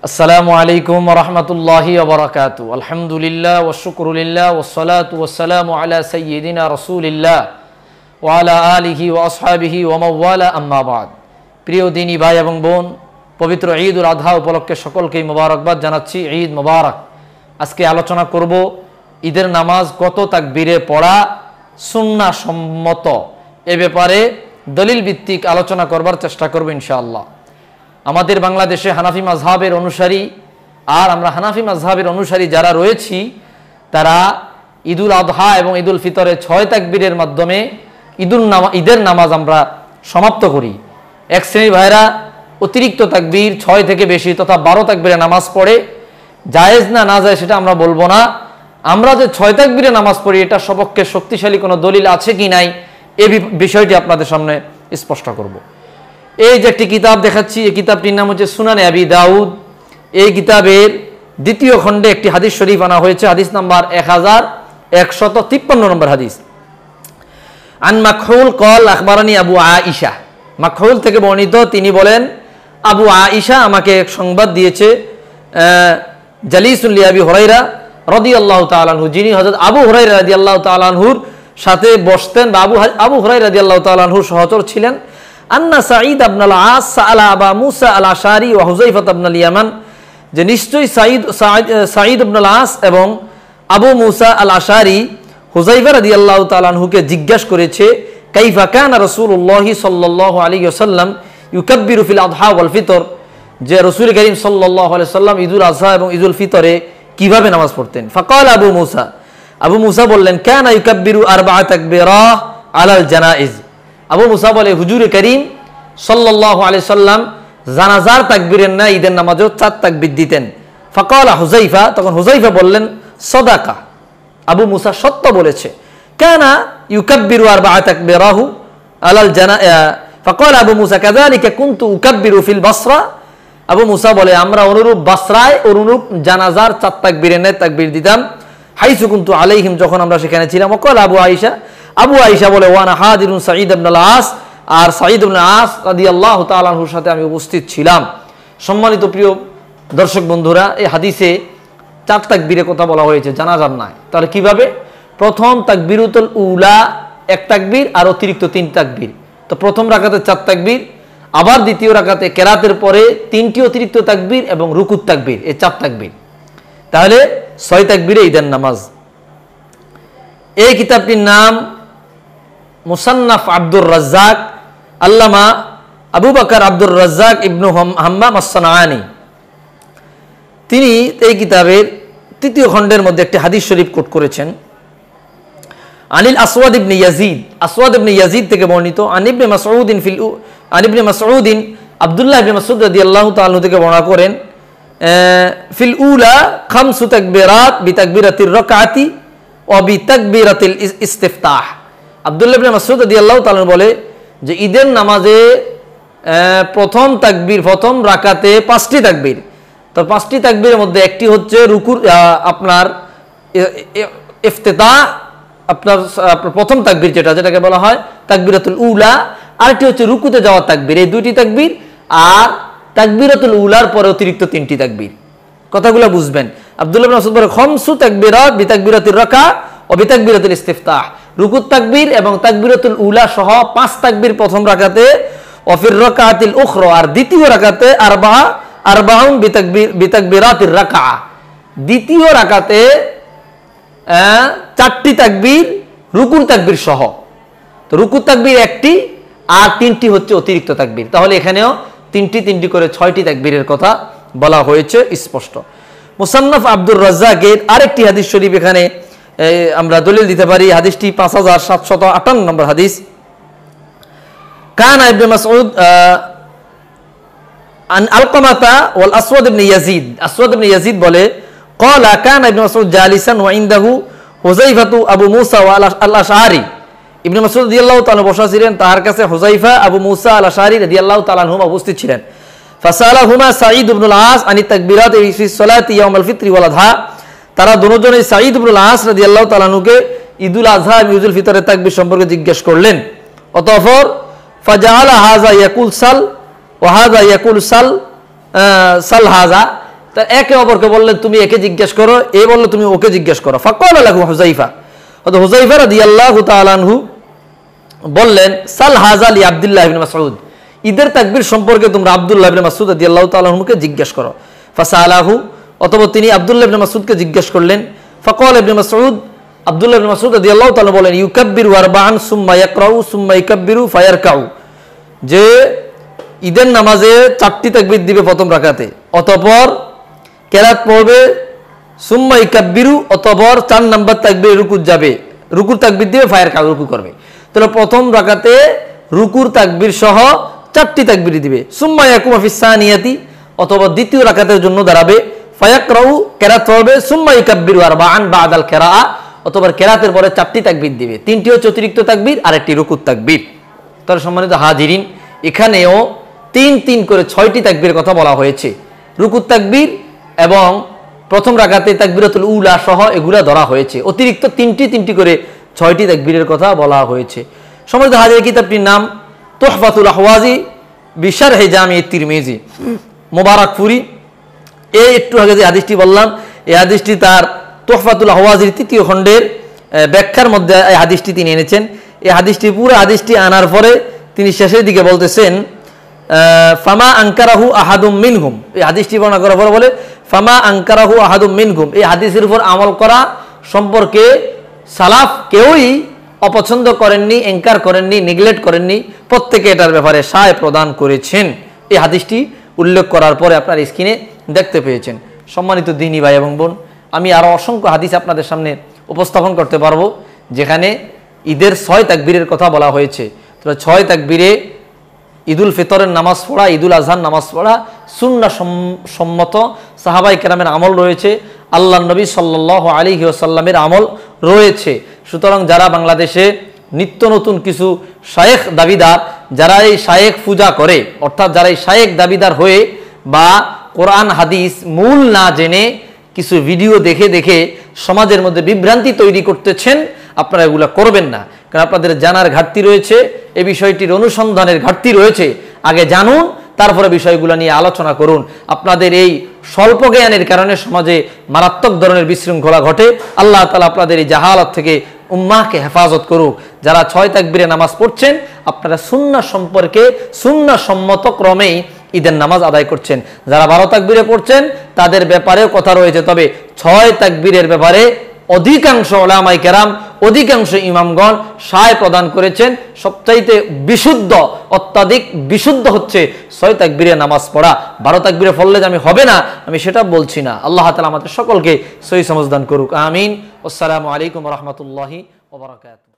আসসালামু আলাইকুম ওয়া রাহমাতুল্লাহি ওয়া বারাকাতুহু। আলহামদুলিল্লাহ ওয়া শুকরুলিল্লাহ ওয়া সলাতু ওয়া সালামু আলা সাইয়্যিদিনা রাসূলিল্লাহ ওয়া আলা আলিহি ওয়া আসহাবিহি ওয়া মাওয়ালা, আম্মা বাদ। প্রিয় দিনী ভাই এবং বোন, পবিত্র ঈদুল আযহা উপলক্ষে সকলকেই মোবারকবাদ জানাচ্ছি। ঈদ মোবারক। আজকে আলোচনা করব ঈদের নামাজ কত তাকবীরে পড়া সুন্নাহ সম্মত, এ ব্যাপারে দলিল ভিত্তিক আলোচনা করবার চেষ্টা করব ইনশাআল্লাহ। আমাদের বাংলাদেশে হানাফি মাযহাবের অনুসারী, আর আমরা হানাফি মাযহাবের অনুসারী যারা রয়েছি, তারা ঈদুল আযহা এবং ঈদুল ফিতরে 6 তাকবীরের মাধ্যমে ঈদের নামাজ আমরা সমাপ্ত করি। এক শ্রেণীর ভাইরা অতিরিক্ত তাকবীর 6 থেকে বেশি তথা 12 তাকবীরে নামাজ পড়ে। জায়েজ না না যায় সেটা আমরা বলবো না। আমরা যে 6 তাকবীরে নামাজ পড়ি, এটা সপক্ষে শক্তিশালী কোনো দলিল আছে কি নাই, এই বিষয়টি আপনাদের সামনে স্পষ্ট করব। এই যে একটি কিতাব দেখাচ্ছি, এই কিতাবটির নাম হচ্ছে সুনানে আবি দাউদ। এই কিতাবের 2য় খণ্ডে একটি হাদিস শরীফ আনা হয়েছে, হাদিস নাম্বার 1153 নম্বর হাদিস। আন মাকহুল কল আখবারানি আবু আয়েশা। মাকহুল থেকে বর্ণিত, তিনি বলেন আবু আয়েশা আমাকে সংবাদ দিয়েছে, জালিসুন লি আবি হুরায়রা রাদিয়াল্লাহু তাআলা আনহু, যিনি হযরত আবু হুরায়রা রাদিয়াল্লাহু তাআলা আনহুর সাথে বসতেন বা আবু হুরায়রা রাদিয়াল্লাহু তাআলা আনহুর সহচর ছিলেন। আন্না সাঈদ ইবনে আল-আস সাআলা আবা মুসা আল-আশআরি ওয়া হুযায়ফা ইবনে আল-ইয়ামান, যে নিশ্চয়ই সাঈদ ইবনে আল-আস এবং আবু মুসা আল-আশআরি হুযায়ফা রাদিয়াল্লাহু তাআলা আনহুকে জিজ্ঞাসা করেছে, কাইফা কানা রাসূলুল্লাহ সাল্লাল্লাহু আলাইহি ওয়াসাল্লাম ইউকাব্বিরু ফিল আযহা ওয়াল ফিতর, যে রাসূল করিম সাল্লাল্লাহু আলাইহি ওয়াসাল্লাম ঈদুল আযহা এবং ঈদুল ফিতরে কিভাবে নামাজ পড়তেন। ফাকাল আবু মুসা বললেন, কানা ইউকাব্বিরু আরবা'a তাকবীরাহ আলাল জানাইজ। আবু মুসা বলে, হুজুরে করিম সাল্লাল্লাহু আলাইহি সাল্লাম জানাজার তাকবীরের না ঈদের নামাজেও 4 তাকবীর দিতেন। ফাকালা হুযায়ফা, তখন হুযায়ফা বললেন, সাদাকা, আবু মুসা সত্য বলেছে। কানা ইউকাব্বিরু আরবা'a তাকবীরাহু আলাল জানাইজ। ফাকালা আবু মুসা কাযালিকা কুনতু উকাব্বিরু ফিল বাসরা। আবু মুসা বলে, আমরা অনুরূপ বাসরায় অনুরূপ জানাজার 4 তাকবীরের না তাকবীর দিতাম, হাইসু কুনতু আলাইহিম, যখন আমরা সেখানে ছিলাম। ওয়াকাল আবু আয়েশা বলে, ওয়ানা হাদিরুন সাঈদ ইবনে আল-আস, আর সাঈদ ইবনে আস রাদিয়াল্লাহু তাআলা আনহুর সাথে আমি উপস্থিত ছিলাম। সম্মানিত প্রিয় দর্শক বন্ধুরা, এই হাদিসে 4 তাকবীরের কথা বলা হয়েছে, জানাজার নয়। তাহলে কিভাবে? প্রথম তাকবীরুতুল উলা 1 তাকবীর আর অতিরিক্ত 3 তাকবীর। তো প্রথম রাকাতে 4 তাকবীর, আবার দ্বিতীয় রাকাতে কেরাতের পরে 3টি অতিরিক্ত তাকবীর এবং রুকুত তাকবীর, এই 4 তাকবীর। তাহলে 6 তাকবীরে ঈদের নামাজ। এই কিতাবটির নাম মুসান্নাফ আব্দুর রাজ্জাক, আল্লামা আবু বকর আব্দুর রাজ্জাক ইবনু হাম্মাম আস-সানাআনী, তিনি এই কিতাবের 3য় খণ্ডের মধ্যে একটি হাদিস শরীফ কোট করেছেন। আনিল আসওয়াদ ইবনে ইয়াজিদ থেকে বর্ণিত, আন ইবনে মাসউদিন আব্দুল্লাহ ইবনে মাসউদ রাদিয়াল্লাহু তাআলা থেকে বর্ণনা করেন, ফিল উলা 5 তাকবীরাত বিতাকবীরাতির রাকাতি ওয়া বিতাকবীরাতিল ইস্তিফতাহ। আব্দুল্লাহ ইবনে মাসউদ রাদিয়াল্লাহু তাআলা বলে যে ঈদের নামাজে প্রথম তাকবীর, প্রথম রাকাতে 5টি তাকবীর। তো 5টি তাকবীরের মধ্যে একটি হচ্ছে রুকুর, আপনার ইফতিতাহ, আপনার প্রথম তাকবীর যেটাকে বলা হয় তাকবীরাতুল উলা, আরেকটি হচ্ছে রুকুতে যাওয়ার তাকবীর। এই 2টি তাকবীর, আর তাকবীরাতুল উলার পরে অতিরিক্ত 3টি তাকবীর। কথাগুলো বুঝবেন। আব্দুল্লাহ ইবনে মাসউদ বলে, 5 তাকবীরাত বিতাকবীরাতির রাকা ও বিতাকবীরাতিল ইস্তিফতাহ, রুকুত তাকবীর এবং তাকবীরাতুল উলা সহ 5 তাকবীর প্রথম রাকাতে, ওয়াফির রাকাতিল উখরা, আর দ্বিতীয় রাকাতে আরবাউন বিতাকবীরাতির রাকা, দ্বিতীয় রাকাতে 4টি তাকবীর রুকুর তাকবীর সহ। তো রুকুর তাকবীর 1টি আর 3টি হচ্ছে অতিরিক্ত তাকবীর। তাহলে এখানেও 3টি করে 6টি তাকবীরের কথা বলা হয়েছে স্পষ্ট। মুসান্নাফ আব্দুর রাজ্জাকের আরেকটি হাদিস শরীফ এখানে আমরা দলিল দিতে পারি। হাদিসটি 5758 নম্বর হাদিস। কানা ইবনে মাসউদ আন আলকামাতা ওয়াল আসওয়াদ ইবনে ইয়াজিদ বলে, ক্বালা কানা ইবনে মাসউদ জালিসান ওয়া ইনদাহু হুযায়ফাতু আবু মুসা ওয়া আল-আশআরি। ইবনে মাসউদ রাদিয়াল্লাহু তাআলা বসা ছিলেন, তার কাছে হুযায়ফা, আবু মুসা আল-আশআরি রাদিয়াল্লাহু তাআলা আনহুম উপস্থিত ছিলেন। ফাসালাহুমা সাঈদ ইবনে আল-আস আনি তাকবীরাত ফি সালাতি ইয়াউমুল ফিতরি ওয়াল আযহা। তারা দুজনেই সাঈদ ইবনে আল-আস রাদিয়াল্লাহু তাআলা আনহুকে ঈদুল আযহা এবং ঈদুল ফিতরের তাকবীর সম্পর্কে জিজ্ঞেস করলেন। অতঃপর ফাজাআলা হাযা ইয়াকুল সাল ওয়া হাযা ইয়াকুল সাল হাযা, তা একে অপরকে বললেন তুমি একে জিজ্ঞেস করো, এ বললো তুমি ওকে জিজ্ঞেস করো। ফাকালা লাহু হুযায়ফা, হুযায়ফা রাদিয়াল্লাহু তাআলা আনহু বললেন সাল হাযা লি আব্দুল্লাহ ইবনে মাসউদ, ঈদের তাকবীর সম্পর্কে তোমরা আব্দুল্লাহ ইবনে মাসউদ রাদিয়াল্লাহু তাআলা আনহুকে জিজ্ঞেস করো। ফাসালাহু, অতঃপর তিনি আব্দুল্লাহ ইবনে মাসউদকে জিজ্ঞেস করলেন। ফাকালা ইবনে মাসউদ, আব্দুল্লাহ ইবনে মাসউদ রাদিয়াল্লাহু তাআলা বলেন ইউকাব্বিরু আরবাআন সুম্মা ইয়াকরাউ সুম্মা ইউকাব্বিরু ফায়ারকাউ, যে ঈদের নামাজে 4টি তাকবীর দিবে প্রথম রাকাতে, অতঃপর কেরাত পড়বে, সুম্মা ইউকাব্বিরু, অতঃপর 4 নাম্বার তাকবীর রুকুত যাবে, রুকুর তাকবীর দিবে, ফায়ারকাউ রুকু করবে। তাহলে প্রথম রাকাতে রুকুর তাকবীর সহ 4টি তাকবীর দিবে। সুম্মা ইয়াকুমু ফিস সানিয়াতি, অথবা দ্বিতীয় রাকাতের জন্য দাঁড়াবে, ফায়াকরাউ কেরাত পড়বে, সুম্মা ইউকাব্বিরু আরবাআন বাদাল কিরাআ, অথবা কেরাতের পরে 4টি তাকবীর দিবে, 3টি হচ্ছে অতিরিক্ত তাকবীর আর একটি রুকুর তাকবীর। তার সম্মানিত হাজিরিন, এখানেও 3 করে 6টি তাকবীরের কথা বলা হয়েছে। রুকুর তাকবীর এবং প্রথম রাকাতে তাকবীরাতুল উলা সহ এগুলা ধরা হয়েছে, অতিরিক্ত 3টি করে 6টি তাকবীরের কথা বলা হয়েছে। সম্মানিত হাজির, কিতাবটির নাম তুহফাতুল আহওয়াজি বিশারহি জামি তিরমিজি, মোবারকপুরি। এই একটু আগে যে হাদিসটি বললাম, এই হাদিসটি তার তুহফাতুল আহওয়াজির 3য় খণ্ডের ব্যাখ্যার মধ্যে এই হাদিসটি তিনি এনেছেন। এই হাদিসটি, পুরো হাদিসটি আনার পরে তিনি শেষের দিকে বলতেছেন ফামা আনকারাহু আহাদুম মিনহুম, এই হাদিসটি বর্ণনা করার পরে বলে ফামা আনকারাহু আহাদুম মিনহুম, এই হাদিসের উপর আমল করা সম্পর্কে সালাফ কেউই অপছন্দ করেননি, এনকার করেননি, নেগলেক্ট করেননি, প্রত্যেকে এটার ব্যাপারে সায় প্রদান করেছেন। এই হাদিসটি উল্লেখ করার পরে আপনার স্ক্রিনে দেখতে পেয়েছেন। সম্মানিত দিনী ভাই এবং বোন, আমি আরও অসংখ্য হাদিস আপনাদের সামনে উপস্থাপন করতে পারবো, যেখানে ঈদের 6 তাকবীরের কথা বলা হয়েছে। তো 6 তাকবীরে ঈদুল ফিতরের নামাজ পড়া, ঈদুল আজহার নামাজ পড়া সুন্নাহ সম্মত, সাহাবায়ে কেরামের আমল রয়েছে, আল্লাহ নবী সাল্লাল্লাহু আলাইহি ওয়াসাল্লামের আমল রয়েছে। সুতরাং যারা বাংলাদেশে নিত্য নতুন কিছু শায়েখ দাবিদার, যারা এই শায়েখ পূজা করে, অর্থাৎ যারা এই শায়েখ দাবিদার হয়ে বা কোরআন হাদিস মূল না জেনে কিছু ভিডিও দেখে দেখে সমাজের মধ্যে বিভ্রান্তি তৈরি করতেছেন, আপনারা এগুলা করবেন না। কারণ আপনাদের জানার ঘাটতি রয়েছে, এই বিষয়টির অনুসন্ধানের ঘাটতি রয়েছে। আগে জানুন, তারপরে বিষয়গুলো নিয়ে আলোচনা করুন। আপনাদের এই স্বল্প জ্ঞানের কারণে সমাজে মারাত্মক ধরনের বিশৃঙ্খলা ঘটে। আল্লাহ তাআলা আপনাদের এই জাহালত থেকে উম্মাহকে হেফাজত করুক। যারা 6 তাকবীরে নামাজ পড়ছেন, আপনারা সুন্নাহ সম্পর্কে সুন্নাহ সম্মত ক্রমেই ঈদের নামাজ আদায় করছেন। যারা 12 তাকবীরে পড়ছেন, তাদের ব্যাপারেও কথা রয়েছে, তবে 6 তাকবীরের ব্যাপারে অধিকাংশ উলামায়ে কেরাম, অধিকাংশ ইমামগণ সায় প্রদান করেছেন। সবচাইতে বিশুদ্ধ, অত্যাধিক বিশুদ্ধ হচ্ছে 6 তাকবীরে নামাজ পড়া। 12 তাকবীরে পড়লে যে আমি হবে না, আমি সেটা বলছি না। আল্লাহ তাআলা আমাদের সকলকে সহি সমঝদান করুক, আমিন। আসসালামু আলাইকুম ওয়া রাহমাতুল্লাহি ওয়া বারাকাতুহু।